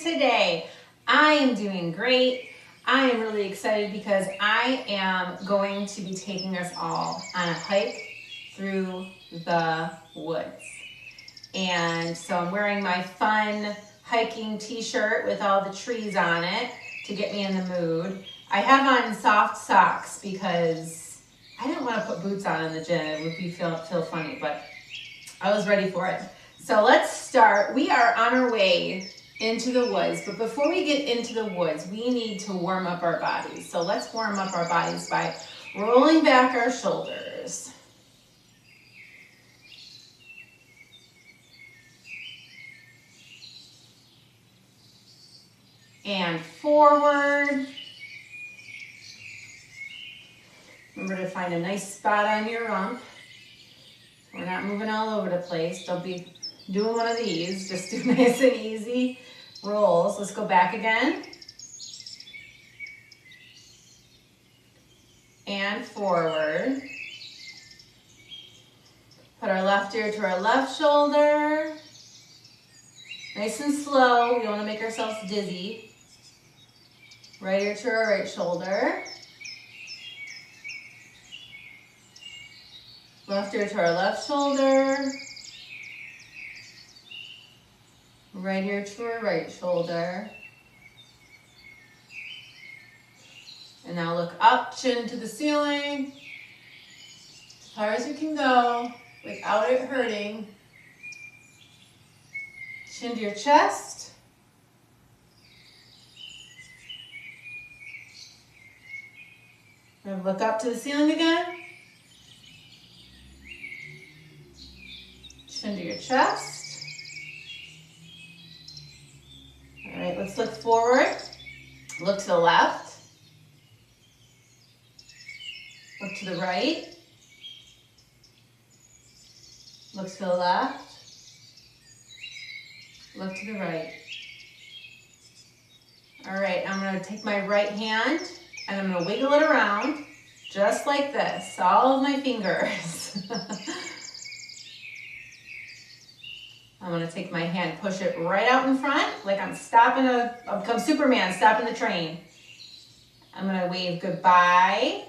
today? I am doing great. I am really excited because I am going to be taking us all on a hike through the woods. And so I'm wearing my fun hiking t-shirt with all the trees on it to get me in the mood. I have on soft socks because I didn't want to put boots on in the gym. It would feel funny, but I was ready for it. So let's start. We are on our way into the woods, but before we get into the woods, we need to warm up our bodies. So let's warm up our bodies by rolling back our shoulders. And forward. Remember to find a nice spot on your rump. We're not moving all over the place. Don't be doing one of these. Just do nice and easy rolls. Let's go back again. And forward. Put our left ear to our left shoulder. Nice and slow. We don't want to make ourselves dizzy. Right ear to our right shoulder. Left ear to our left shoulder. Right ear to our right shoulder. And now look up, chin to the ceiling. As far as you can go without it hurting. Chin to your chest. And look up to the ceiling again. Chin to your chest. All right, let's look forward. Look to the left. Look to the right. Look to the left. Look to the right. All right, I'm going to take my right hand and I'm going to wiggle it around just like this, all of my fingers. I'm going to take my hand, push it right out in front, like I'm become Superman, stopping the train. I'm going to wave goodbye,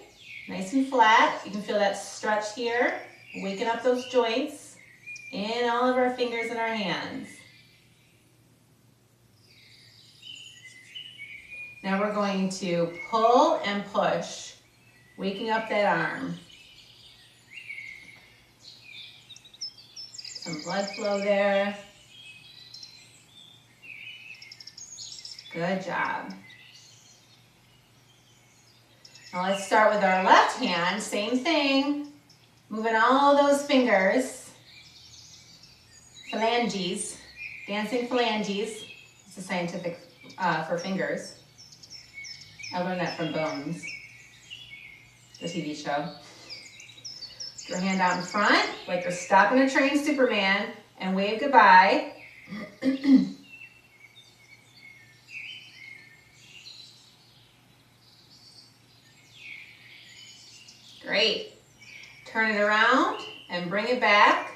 nice and flat. You can feel that stretch here, waking up those joints in all of our fingers and our hands. Now we're going to pull and push, waking up that arm. Some blood flow there. Good job. Now let's start with our left hand, same thing. Moving all those fingers, phalanges, dancing phalanges. It's a scientific for fingers. I learned that from Bones, the TV show. Your hand out in front, like you're stopping a train, Superman, and wave goodbye. Great. Turn it around and bring it back.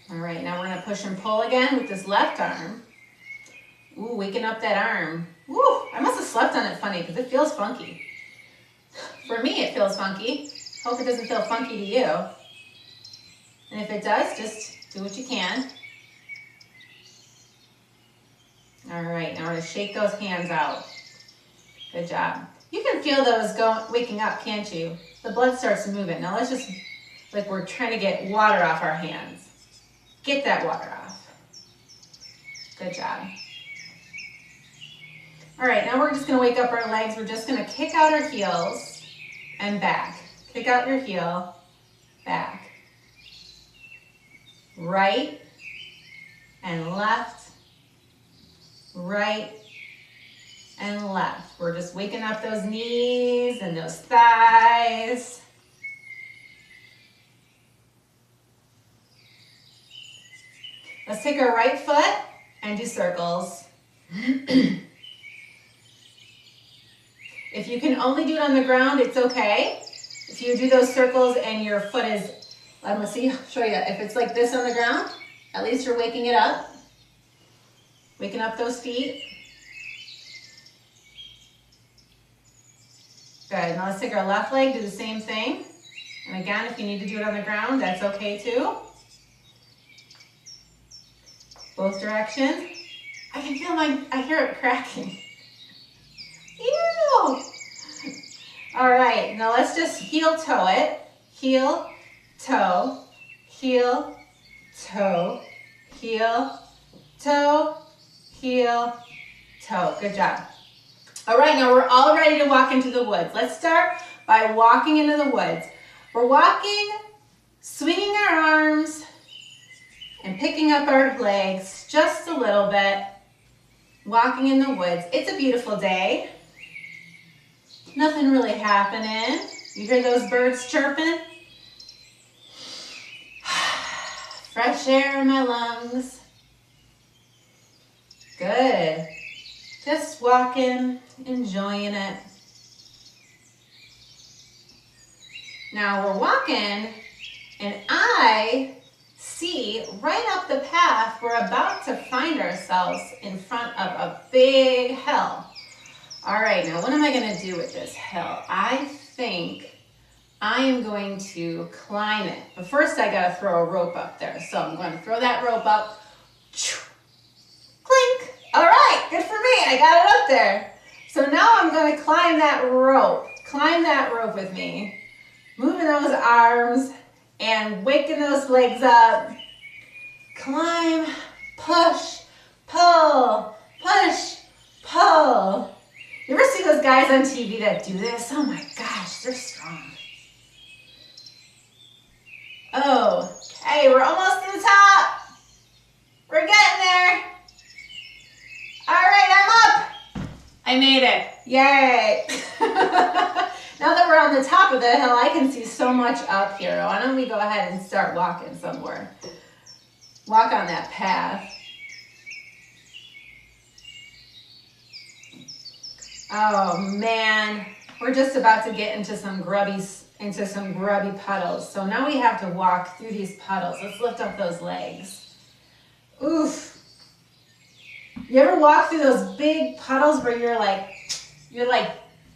All right, now we're going to push and pull again with this left arm. Ooh, waking up that arm. Ooh, I must have slept on it funny because it feels funky. For me, it feels funky. Hope it doesn't feel funky to you. And if it does, just do what you can. All right, now we're going to shake those hands out. Good job. You can feel those waking up, can't you? The blood starts moving. Now let's just, like we're trying to get water off our hands. Get that water off. Good job. All right, now we're just going to wake up our legs. We're just going to kick out our heels and back. Kick out your heel, back. Right and left, right and left. We're just waking up those knees and those thighs. Let's take our right foot and do circles. If If you can only do it on the ground, it's okay. If you do those circles and your foot is, let's see, show you. If it's like this on the ground, at least you're waking it up. Waking up those feet. Good, now let's take our left leg, do the same thing. And again, if you need to do it on the ground, that's okay too. Both directions. I can feel I hear it cracking. Ew! All right, now let's just heel toe it. Heel, toe, heel, toe, heel, toe, heel, toe. Good job. All right, now we're all ready to walk into the woods. Let's start by walking into the woods. We're walking, swinging our arms, and picking up our legs just a little bit, walking in the woods. It's a beautiful day. Nothing really happening. You hear those birds chirping? Fresh air in my lungs. Good. Just walking, enjoying it. Now we're walking, and I see right up the path, we're about to find ourselves in front of a big hill. All right, now what am I gonna do with this hill? I think I am going to climb it. But first I gotta throw a rope up there. So I'm gonna throw that rope up. Clink. All right, good for me, I got it up there. So now I'm gonna climb that rope. Climb that rope with me. Moving those arms and waking those legs up. Climb, push, pull, push, pull. You ever see those guys on TV that do this? Oh my gosh, they're strong. Oh, okay, we're almost to the top. We're getting there. All right, I'm up. I made it, yay. Now that we're on the top of the hill, I can see so much up here. Why don't we go ahead and start walking somewhere? Walk on that path. Oh man, we're just about to get into some grubby puddles. So now we have to walk through these puddles. Let's lift up those legs. Oof. You ever walk through those big puddles where your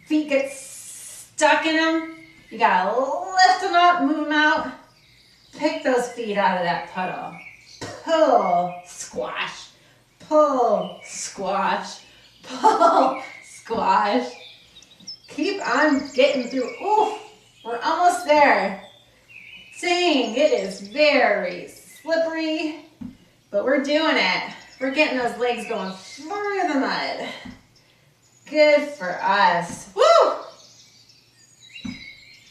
feet get stuck in them? You gotta lift them up, move them out. Pick those feet out of that puddle. Pull, squash. Pull, squash. Pull, squash. Keep on getting through. Ooh, we're almost there. Dang, it is very slippery, but we're doing it. We're getting those legs going through the mud. Good for us. Woo!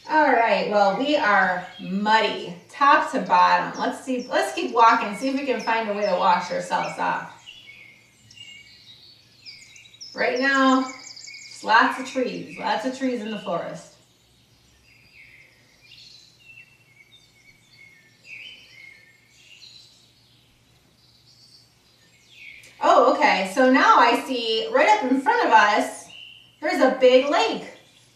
All right, well, we are muddy, top to bottom. Let's keep walking, see if we can find a way to wash ourselves off. Right now, lots of trees in the forest. Oh, okay, so now I see right up in front of us, there's a big lake.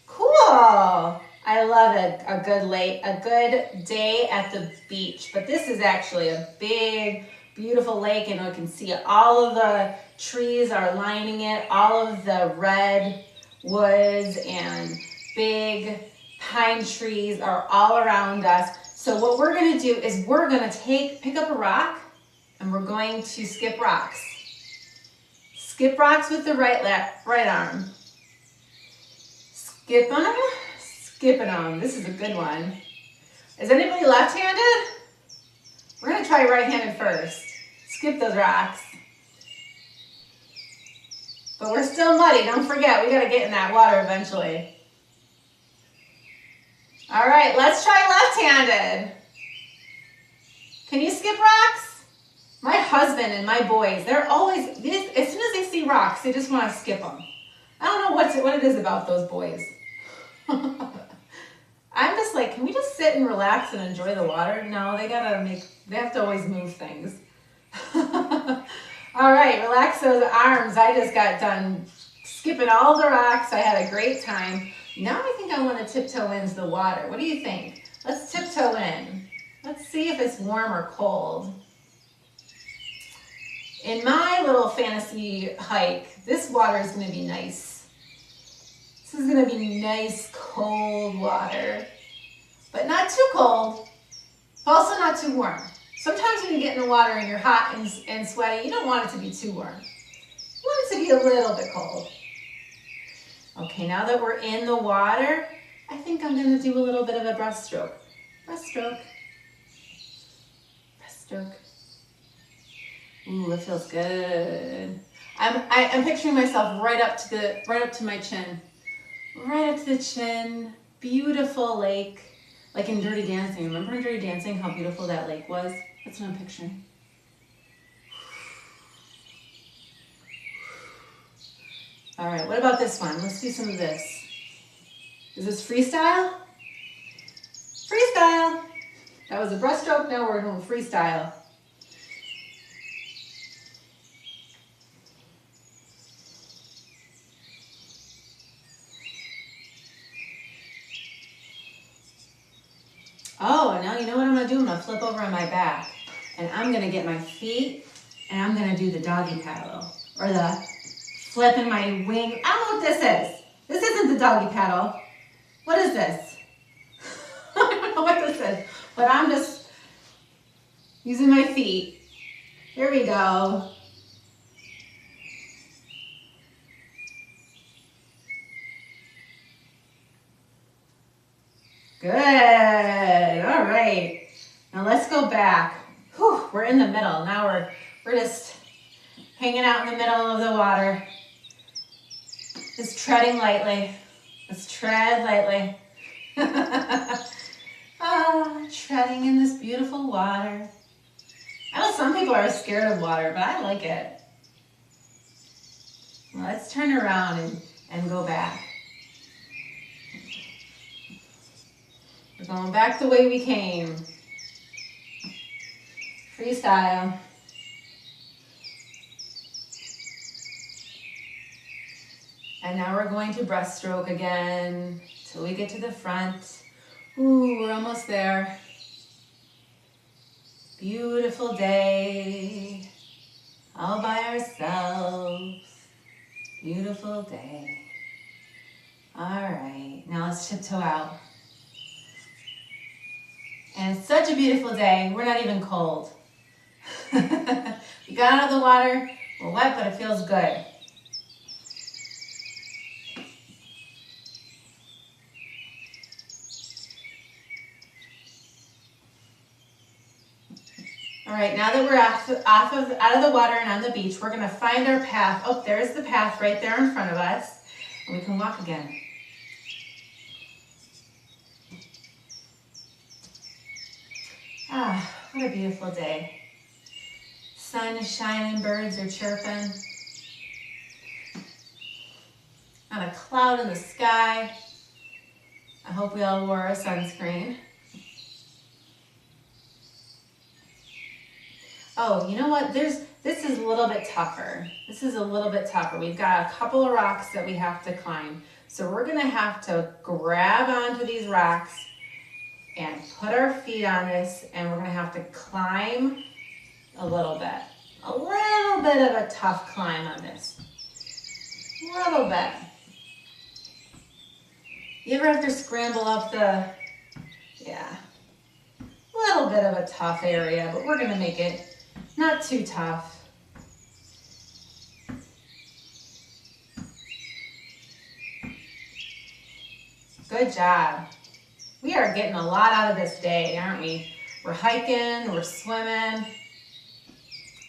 Cool. I love it, a good lake, a good day at the beach. But this is actually a big, beautiful lake, and you can see all of the trees are lining it, all of the red woods and big pine trees are all around us. So what we're gonna do is we're gonna pick up a rock, and we're going to skip rocks. Skip rocks with the right arm. Skip them, skipping them. This is a good one. Is anybody left-handed? We're gonna try right-handed first. Skip those rocks. But we're still muddy, don't forget, we gotta get in that water eventually. All right, let's try left-handed. Can you skip rocks? My husband and my boys, they're always, as soon as they see rocks, they just want to skip them. I don't know what it is about those boys. I'm just like, can we just sit and relax and enjoy the water? No, they have to always move things. All right, relax those arms. I just got done skipping all the rocks. I had a great time. Now I think I want to tiptoe into the water. What do you think? Let's tiptoe in. Let's see if it's warm or cold. In my little fantasy hike, this water is going to be nice. This is going to be nice, cold water, but not too cold, but also not too warm. Sometimes when you get in the water and you're hot and sweaty, you don't want it to be too warm. You want it to be a little bit cold. Okay, now that we're in the water, I think I'm going to do a little bit of a breaststroke. Breaststroke. Breaststroke. Ooh, it feels good. I'm picturing myself right up to my chin. Right up to the chin. Beautiful lake. Like in Dirty Dancing. Remember in Dirty Dancing how beautiful that lake was? That's what I'm picturing. All right, what about this one? Let's do some of this. Is this freestyle? Freestyle. That was a breaststroke, now we're doing freestyle. Oh, and now you know what I'm gonna do? I'm gonna flip over on my back and I'm gonna get my feet and I'm gonna do the doggy paddle or the flipping my wing. I don't know what this is. This isn't the doggy paddle. What is this? I don't know what this is, but I'm just using my feet. Here we go. Good. All right. Now let's go back. Whew, we're in the middle. Now we're just hanging out in the middle of the water. Just treading lightly. Let's tread lightly. Treading in this beautiful water. I know some people are scared of water, but I like it. Let's turn around and go back. We're going back the way we came. Freestyle. And now we're going to breaststroke again till we get to the front. Ooh, we're almost there. Beautiful day, all by ourselves. Beautiful day. All right, now let's tiptoe out. And it's such a beautiful day, we're not even cold. We got out of the water, we're wet, but it feels good. All right, now that we're out of the water and on the beach, we're gonna find our path. Oh, there's the path right there in front of us, and we can walk again. Ah, what a beautiful day. Sun is shining, birds are chirping. Not a cloud in the sky. I hope we all wore our sunscreen. Oh, you know what? This is a little bit tougher. This is a little bit tougher. We've got a couple of rocks that we have to climb. So we're gonna have to grab onto these rocks and put our feet on this, and we're gonna have to climb a little bit. A little bit of a tough climb on this. A little bit. You ever have to scramble up the, yeah. A little bit of a tough area, but we're gonna make it not too tough. Good job. We are getting a lot out of this day, aren't we? We're hiking, we're swimming.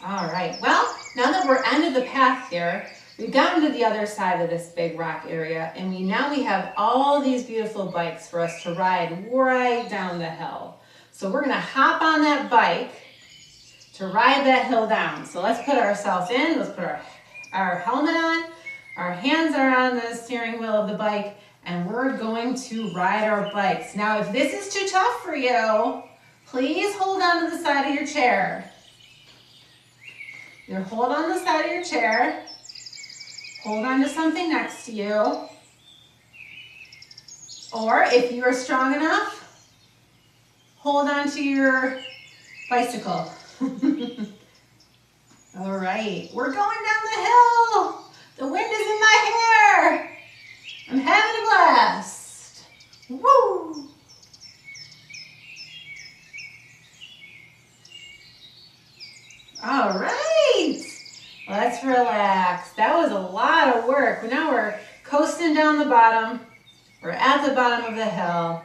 All right, well, now that we're end of the path here, we've gotten to the other side of this big rock area, and now we have all these beautiful bikes for us to ride right down the hill. So we're gonna hop on that bike to ride that hill down. So let's put ourselves in, let's put our helmet on, our hands are on the steering wheel of the bike, and we're going to ride our bikes. Now, if this is too tough for you, please hold on to the side of your chair. You hold on the side of your chair, hold on to something next to you. Or if you are strong enough, hold on to your bicycle. All right, we're going down the hill. The wind is in my hair. I'm having a blast. Woo! All right, let's relax. That was a lot of work. Now we're coasting down the bottom. We're at the bottom of the hill.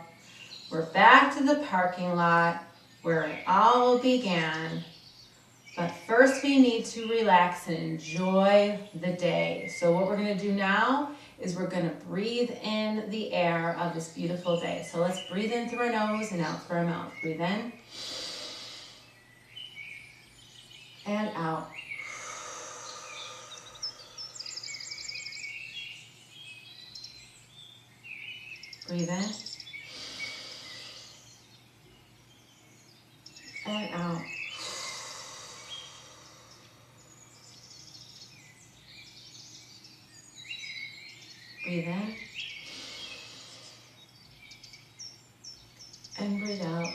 We're back to the parking lot where it all began. But first we need to relax and enjoy the day. So what we're gonna do now is we're gonna breathe in the air of this beautiful day. So let's breathe in through our nose and out through our mouth. Breathe in and out. Breathe in and out. Breathe in and breathe out.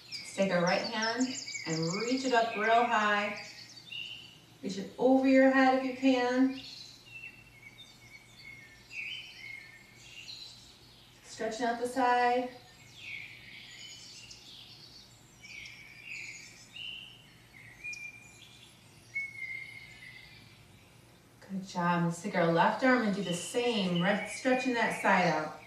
Let's take our right hand and reach it up real high. Reach it over your head if you can. Stretching out the side. Good job. Let's take our left arm and do the same, right, stretching that side out.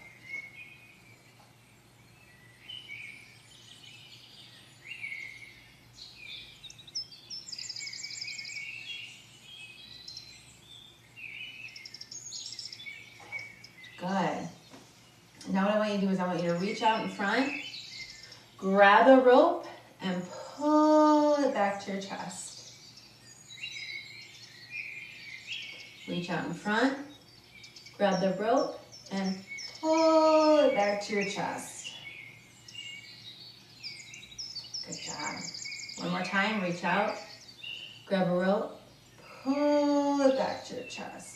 Good. Now what I want you to do is I want you to reach out in front, grab a rope, and pull it back to your chest. Reach out in front, grab the rope, and pull it back to your chest. Good job. One more time, reach out, grab a rope, pull it back to your chest.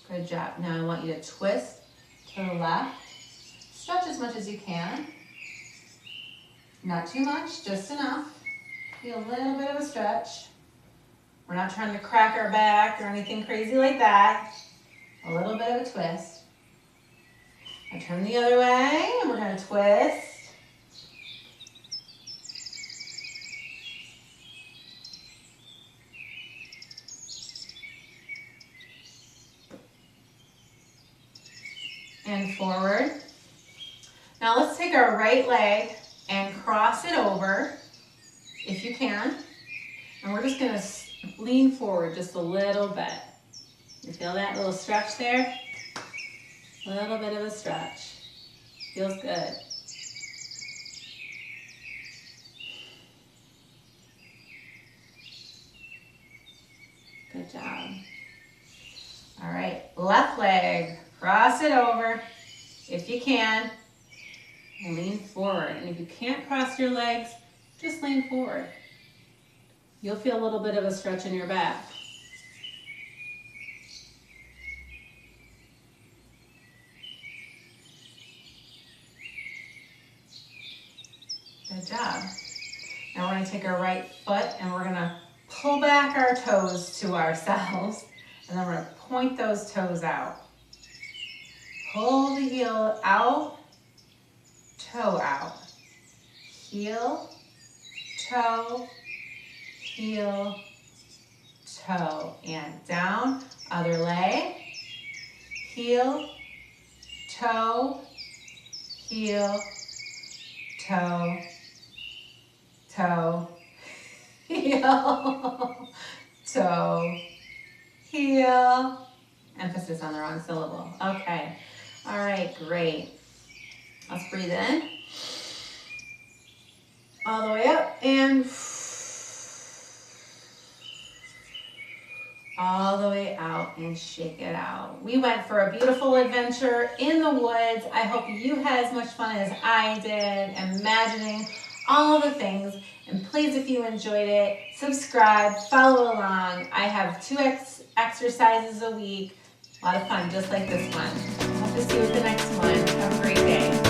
Good job. Now I want you to twist to the left. Stretch as much as you can. Not too much, just enough. Feel a little bit of a stretch. We're not trying to crack our back or anything crazy like that. A little bit of a twist. I turn the other way and we're going to twist. And forward. Now let's take our right leg and cross it over, if you can. And we're just gonna lean forward just a little bit. You feel that little stretch there? A little bit of a stretch. Feels good. Good job. All right, left leg. Cross it over if you can and lean forward. And if you can't cross your legs, just lean forward. You'll feel a little bit of a stretch in your back. Good job. Now we're going to take our right foot and we're going to pull back our toes to ourselves. And then we're going to point those toes out. Pull the heel out, toe out. Heel, toe, heel, toe. And down, other leg. Heel, toe, heel, toe, toe, heel, toe, heel. Emphasis on the wrong syllable. Okay. All right, great. Let's breathe in. All the way up and all the way out and shake it out. We went for a beautiful adventure in the woods. I hope you had as much fun as I did, imagining all the things And please, if you enjoyed it, subscribe, follow along. I have 2 exercises a week. A lot of fun, just like this one. I'll have to see you with the next one. Have a great day.